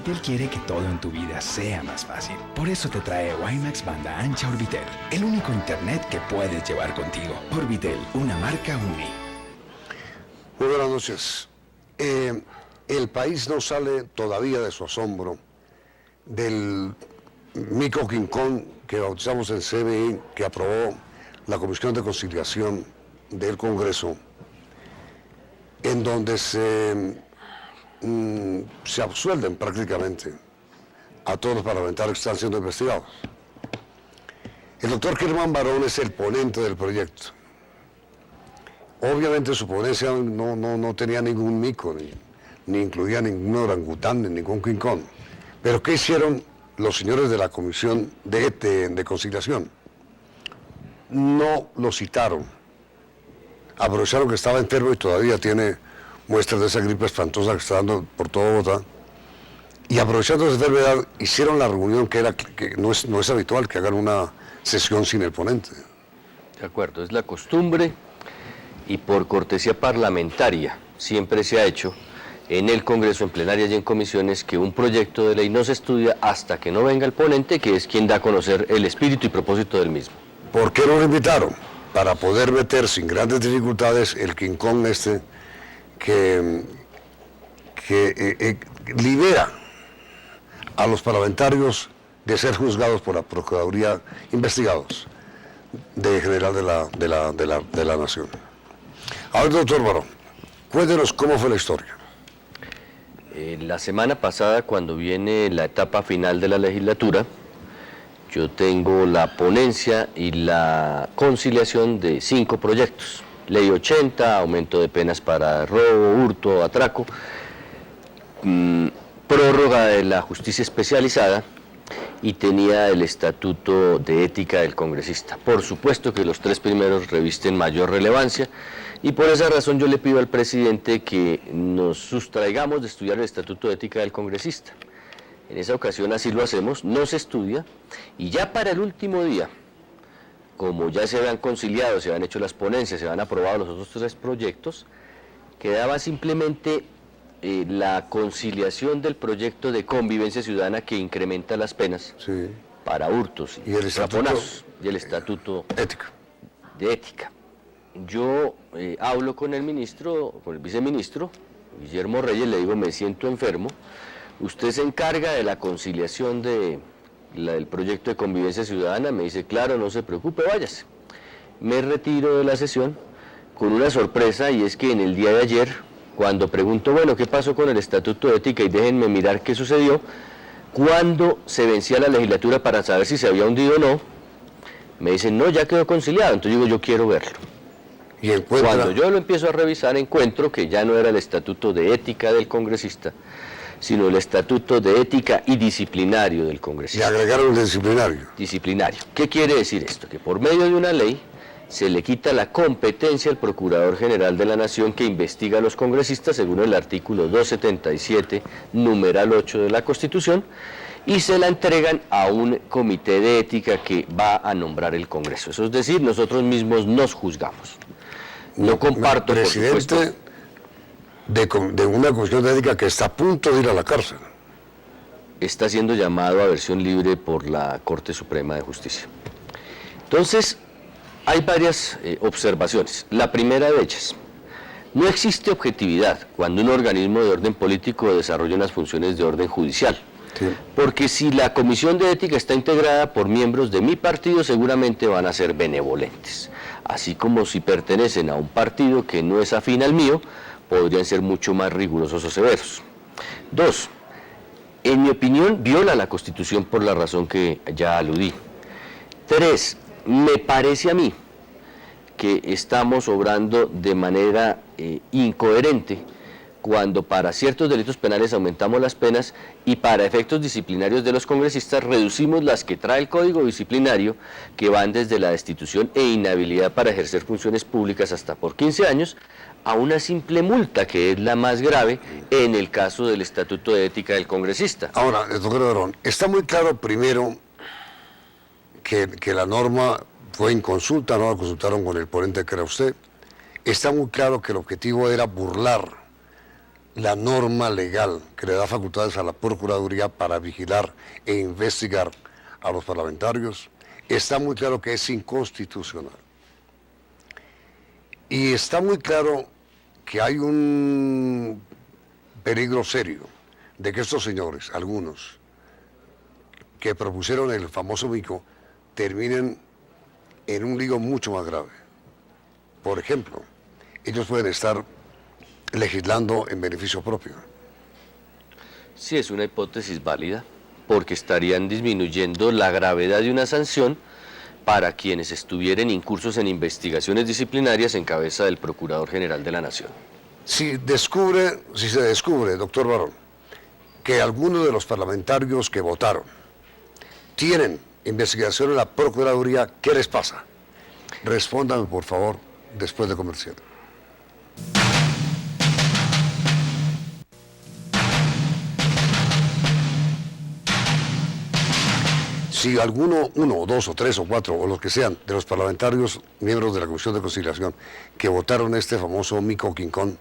Orbitel quiere que todo en tu vida sea más fácil. Por eso te trae WiMAX banda ancha Orbitel, el único internet que puedes llevar contigo. Orbitel, una marca UNI. Muy buenas noches. El país no sale todavía de su asombro del micro King Kong que bautizamos el CNI, que aprobó la Comisión de Conciliación del Congreso, en donde se absuelven prácticamente a todos los parlamentarios que están siendo investigados. El doctor Germán Barón es el ponente del proyecto. Obviamente su ponencia no tenía ningún mico, ni incluía ningún orangután, ni ningún King Kong. Pero ¿qué hicieron los señores de la Comisión de Conciliación? No lo citaron. Aprovecharon que estaba enfermo y todavía tiene muestras de esa gripe espantosa que está dando por todo Bogotá. Y aprovechando esa enfermedad, hicieron la reunión que no es habitual que hagan una sesión sin el ponente. De acuerdo, es la costumbre y por cortesía parlamentaria siempre se ha hecho en el Congreso, en plenaria y en comisiones, que un proyecto de ley no se estudia hasta que no venga el ponente, que es quien da a conocer el espíritu y propósito del mismo. ¿Por qué no lo invitaron? Para poder meter sin grandes dificultades el King Kong que libera a los parlamentarios de ser juzgados por la Procuraduría, investigados de general de la Nación. A ver, doctor Barón, cuéntenos cómo fue la historia. La semana pasada, cuando viene la etapa final de la legislatura, yo tengo la ponencia y la conciliación de 5 proyectos. Ley 80, aumento de penas para robo, hurto, atraco, prórroga de la justicia especializada y tenía el estatuto de ética del congresista. Por supuesto que los 3 primeros revisten mayor relevancia y por esa razón yo le pido al presidente que nos sustraigamos de estudiar el estatuto de ética del congresista. En esa ocasión así lo hacemos, no se estudia y ya para el último día, como ya se habían conciliado, se habían hecho las ponencias, se habían aprobado los otros 3 proyectos, quedaba simplemente la conciliación del proyecto de convivencia ciudadana que incrementa las penas para hurtos y raponazos y el estatuto de ética. Yo hablo con el ministro, con el viceministro, Guillermo Reyes, le digo, me siento enfermo, usted se encarga de la conciliación del proyecto de convivencia ciudadana, me dice, claro, no se preocupe, váyase. Me retiro de la sesión con una sorpresa y es que en el día de ayer, cuando pregunto, bueno, ¿qué pasó con el estatuto de ética? Y déjenme mirar qué sucedió, cuando se vencía la legislatura para saber si se había hundido o no, me dicen, no, ya quedó conciliado, entonces digo, yo quiero verlo. Y cuando yo lo empiezo a revisar, encuentro que ya no era el estatuto de ética del congresista, sino el estatuto de ética y disciplinario del congresista. Y agregaron el disciplinario. Disciplinario. ¿Qué quiere decir esto? Que por medio de una ley se le quita la competencia al Procurador General de la Nación que investiga a los congresistas según el artículo 277, numeral 8 de la Constitución, y se la entregan a un comité de ética que va a nombrar el Congreso. Eso es decir, nosotros mismos nos juzgamos. No comparto, presidente, por supuesto, de una comisión de ética que está a punto de ir a la cárcel. Está siendo llamado a versión libre por la Corte Suprema de Justicia. Entonces, hay varias observaciones. La primera de ellas, no existe objetividad cuando un organismo de orden político desarrolla unas funciones de orden judicial. Sí. Porque si la comisión de ética está integrada por miembros de mi partido, seguramente van a ser benevolentes. Así como si pertenecen a un partido que no es afín al mío, podrían ser mucho más rigurosos o severos. 2. En mi opinión, viola la Constitución por la razón que ya aludí. 3. Me parece a mí que estamos obrando de manera incoherente cuando para ciertos delitos penales aumentamos las penas y para efectos disciplinarios de los congresistas reducimos las que trae el Código Disciplinario, que van desde la destitución e inhabilidad para ejercer funciones públicas hasta por 15 años, a una simple multa, que es la más grave en el caso del Estatuto de Ética del Congresista. Ahora, doctor Barón, está muy claro primero que la norma fue en consulta, no la consultaron con el ponente que era usted. Está muy claro que el objetivo era burlar la norma legal que le da facultades a la Procuraduría para vigilar e investigar a los parlamentarios, está muy claro que es inconstitucional. Y está muy claro que hay un peligro serio de que estos señores, algunos, que propusieron el famoso mico, terminen en un lío mucho más grave. Por ejemplo, ellos pueden estar legislando en beneficio propio. Sí, es una hipótesis válida, porque estarían disminuyendo la gravedad de una sanción para quienes estuvieran incursos en investigaciones disciplinarias en cabeza del Procurador General de la Nación. Si se descubre, doctor Barón, que algunos de los parlamentarios que votaron tienen investigación en la Procuraduría, ¿qué les pasa? Respóndame, por favor, después de comercial. Si uno o dos o tres o cuatro o los que sean de los parlamentarios miembros de la Comisión de Conciliación que votaron este famoso mico quincón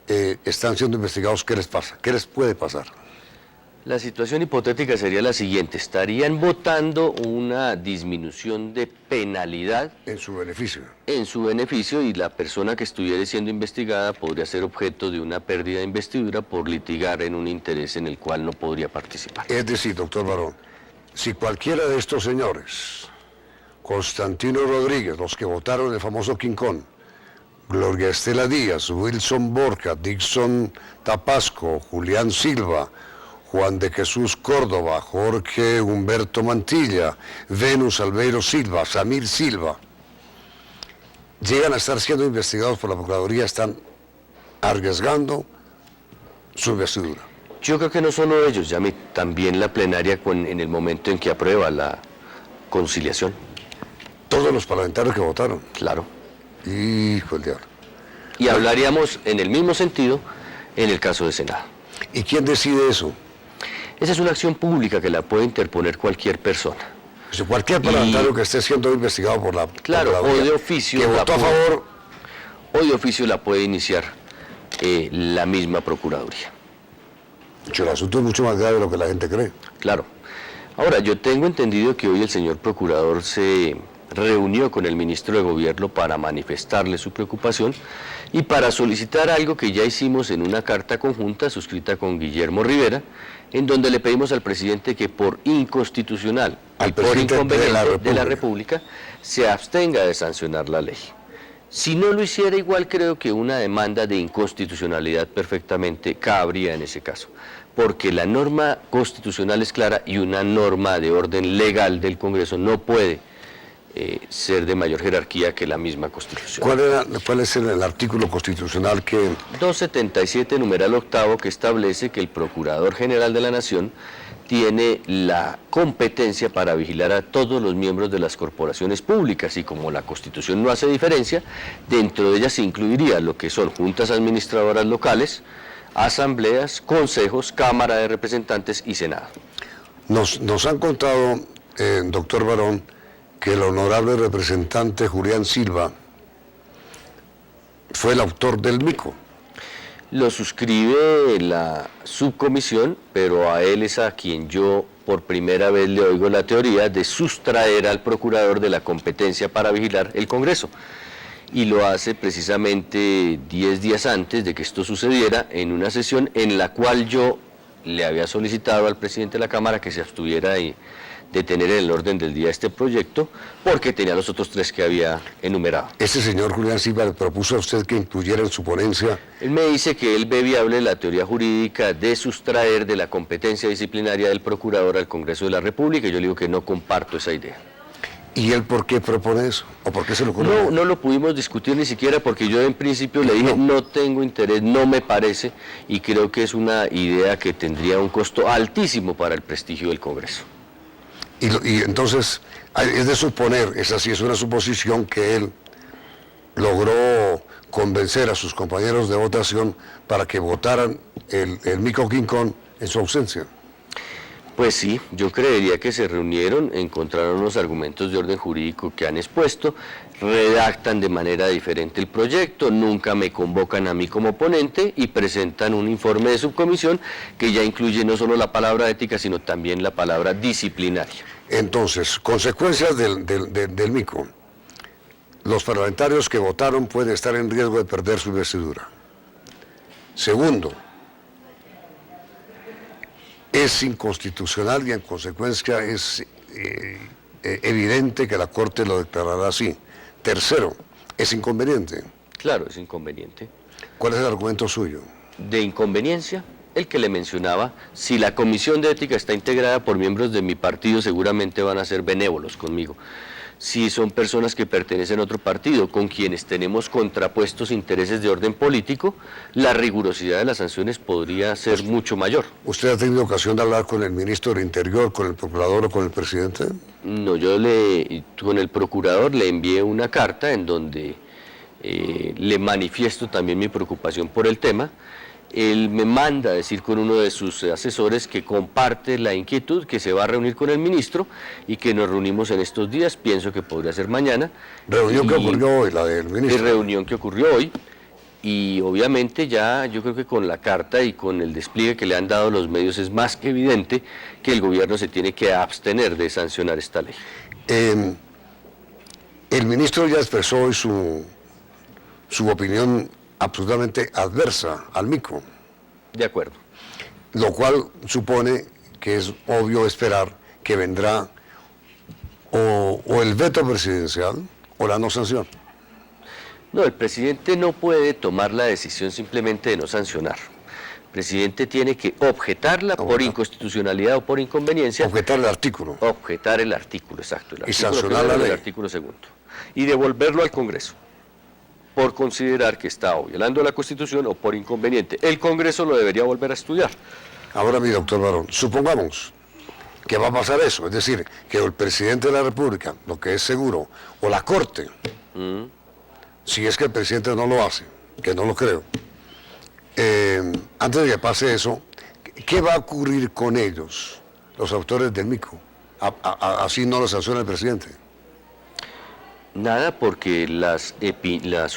están siendo investigados, ¿qué les pasa? ¿Qué les puede pasar? La situación hipotética sería la siguiente: estarían votando una disminución de penalidad En su beneficio. en su beneficio, y la persona que estuviera siendo investigada podría ser objeto de una pérdida de investidura por litigar en un interés en el cual no podría participar. Es decir, doctor Barón, si cualquiera de estos señores, Constantino Rodríguez, los que votaron el famoso quincón, Gloria Estela Díaz, Wilson Borja, Dixon Tapasco, Julián Silva, Juan de Jesús Córdoba, Jorge Humberto Mantilla, Venus Albeiro Silva, Samir Silva, llegan a estar siendo investigados por la Procuraduría, están arriesgando su investidura. Yo creo que no solo ellos, Yami, también la plenaria en el momento en que aprueba la conciliación. Todos los parlamentarios que votaron. Claro. Hijo del diablo. Y hablaríamos en el mismo sentido en el caso de Senado. ¿Y quién decide eso? Esa es una acción pública que la puede interponer cualquier persona. O sea, cualquier parlamentario que esté siendo investigado por la Claro, Procuraduría, o de oficio. que votó a favor. O de oficio la puede iniciar la misma Procuraduría. El asunto es mucho más grave de lo que la gente cree. Claro. Ahora, yo tengo entendido que hoy el señor Procurador se reunió con el ministro de Gobierno para manifestarle su preocupación y para solicitar algo que ya hicimos en una carta conjunta suscrita con Guillermo Rivera, en donde le pedimos al presidente que por inconstitucional y por inconveniente de la República se abstenga de sancionar la ley. Si no lo hiciera, igual creo que una demanda de inconstitucionalidad perfectamente cabría en ese caso, porque la norma constitucional es clara y una norma de orden legal del Congreso no puede ser de mayor jerarquía que la misma Constitución. ¿Cuál es el artículo constitucional que...? 277, numeral octavo, que establece que el Procurador General de la Nación tiene la competencia para vigilar a todos los miembros de las corporaciones públicas, y como la Constitución no hace diferencia, dentro de ellas se incluiría lo que son juntas administradoras locales, asambleas, consejos, Cámara de Representantes y Senado. Nos han contado, doctor Barón, que el honorable representante Julián Silva fue el autor del mico. Lo suscribe la subcomisión, pero a él es a quien yo por primera vez le oigo la teoría de sustraer al procurador de la competencia para vigilar el Congreso. Y lo hace precisamente 10 días antes de que esto sucediera, en una sesión en la cual yo le había solicitado al presidente de la Cámara que se abstuviera de tener en el orden del día este proyecto, porque tenía los otros 3 que había enumerado. ¿Ese señor Julián Silva le propuso a usted que incluyera en su ponencia? Él me dice que él ve viable la teoría jurídica de sustraer de la competencia disciplinaria del procurador al Congreso de la República, y yo le digo que no comparto esa idea. ¿Y él por qué propone eso? ¿O por qué se lo ocurrió? No lo pudimos discutir ni siquiera, porque yo en principio le dije no tengo interés, no me parece, y creo que es una idea que tendría un costo altísimo para el prestigio del Congreso. Y entonces, es de suponer, esa sí es una suposición, que él logró convencer a sus compañeros de votación para que votaran el mico quincón en su ausencia. Pues sí, yo creería que se reunieron, encontraron los argumentos de orden jurídico que han expuesto, redactan de manera diferente el proyecto, nunca me convocan a mí como ponente y presentan un informe de subcomisión que ya incluye no solo la palabra ética, sino también la palabra disciplinaria. Entonces, consecuencias del mico. Los parlamentarios que votaron pueden estar en riesgo de perder su investidura. Segundo, es inconstitucional y en consecuencia es evidente que la Corte lo declarará así. Tercero, es inconveniente. Claro, es inconveniente. ¿Cuál es el argumento suyo? De inconveniencia, el que le mencionaba, si la Comisión de Ética está integrada por miembros de mi partido, seguramente van a ser benévolos conmigo. Si son personas que pertenecen a otro partido, con quienes tenemos contrapuestos intereses de orden político, la rigurosidad de las sanciones podría ser mucho mayor. ¿Usted ha tenido ocasión de hablar con el ministro del Interior, con el procurador o con el presidente? No, con el procurador le envié una carta en donde le manifiesto también mi preocupación por el tema. Él me manda a decir con uno de sus asesores que comparte la inquietud, que se va a reunir con el ministro y que nos reunimos en estos días, pienso que podría ser mañana. ¿Reunión que ocurrió hoy, la del ministro? Reunión que ocurrió hoy y obviamente ya yo creo que con la carta y con el despliegue que le han dado los medios es más que evidente que el gobierno se tiene que abstener de sancionar esta ley. El ministro ya expresó hoy su opinión absolutamente adversa al mico. De acuerdo. Lo cual supone que es obvio esperar que vendrá o el veto presidencial o la no sanción. No, el presidente no puede tomar la decisión simplemente de no sancionar. El presidente tiene que objetarla por inconstitucionalidad o por inconveniencia. Objetar el artículo. Objetar el artículo, exacto. Y sancionar la ley. El artículo segundo. Y devolverlo al Congreso, por considerar que está o violando la Constitución o por inconveniente. El Congreso lo debería volver a estudiar. Ahora, mi doctor Barón, supongamos que va a pasar eso, es decir, que el presidente de la República, lo que es seguro, o la Corte, si es que el presidente no lo hace, que no lo creo, antes de que pase eso, ¿qué va a ocurrir con ellos, los autores del mico? Así no lo sanciona el presidente. Nada, porque las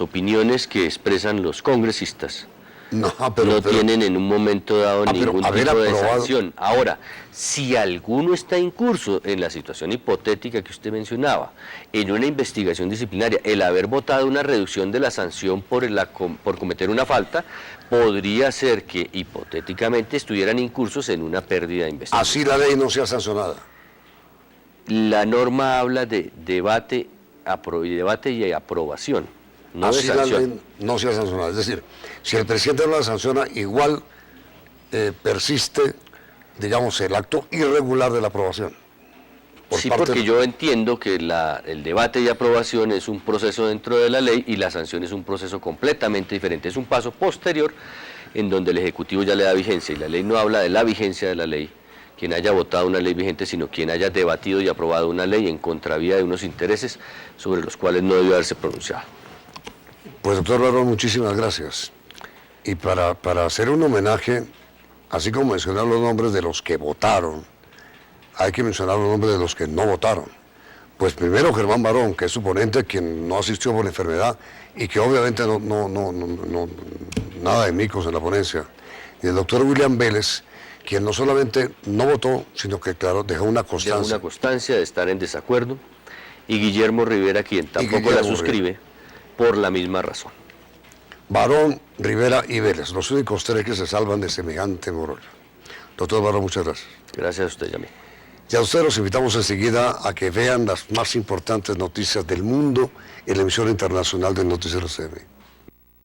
opiniones que expresan los congresistas no tienen en un momento dado ningún tipo de sanción. Ahora, si alguno está incurso en la situación hipotética que usted mencionaba, en una investigación disciplinaria, el haber votado una reducción de la sanción por cometer una falta, podría ser que hipotéticamente estuvieran incursos en una pérdida de investigación. Así la ley no sea sancionada. La norma habla de debate y aprobación, no así de sanción. La ley no sea sancionada. Es decir, si el presidente no la sanciona, igual persiste, digamos, el acto irregular de la aprobación. Sí, porque yo entiendo que el debate y aprobación es un proceso dentro de la ley y la sanción es un proceso completamente diferente. Es un paso posterior en donde el Ejecutivo ya le da vigencia y la ley no habla de la vigencia de la ley, quien haya votado una ley vigente, sino quien haya debatido y aprobado una ley en contravía de unos intereses sobre los cuales no debió haberse pronunciado. Pues doctor Barón, muchísimas gracias. Y para hacer un homenaje, así como mencionar los nombres de los que votaron, hay que mencionar los nombres de los que no votaron. Pues primero Germán Barón, que es su ponente, quien no asistió por enfermedad y que obviamente nada de micos en la ponencia. Y el doctor William Vélez, quien no solamente no votó, sino que, claro, dejó una constancia. Dejó una constancia de estar en desacuerdo. Y Guillermo Rivera, quien tampoco la suscribe, por la misma razón. Barón, Rivera y Vélez, los únicos tres que se salvan de semejante embrollo. Doctor Barón, muchas gracias. Gracias a usted, Yamil. Y a ustedes los invitamos enseguida a que vean las más importantes noticias del mundo en la emisión internacional del Noticiero CM.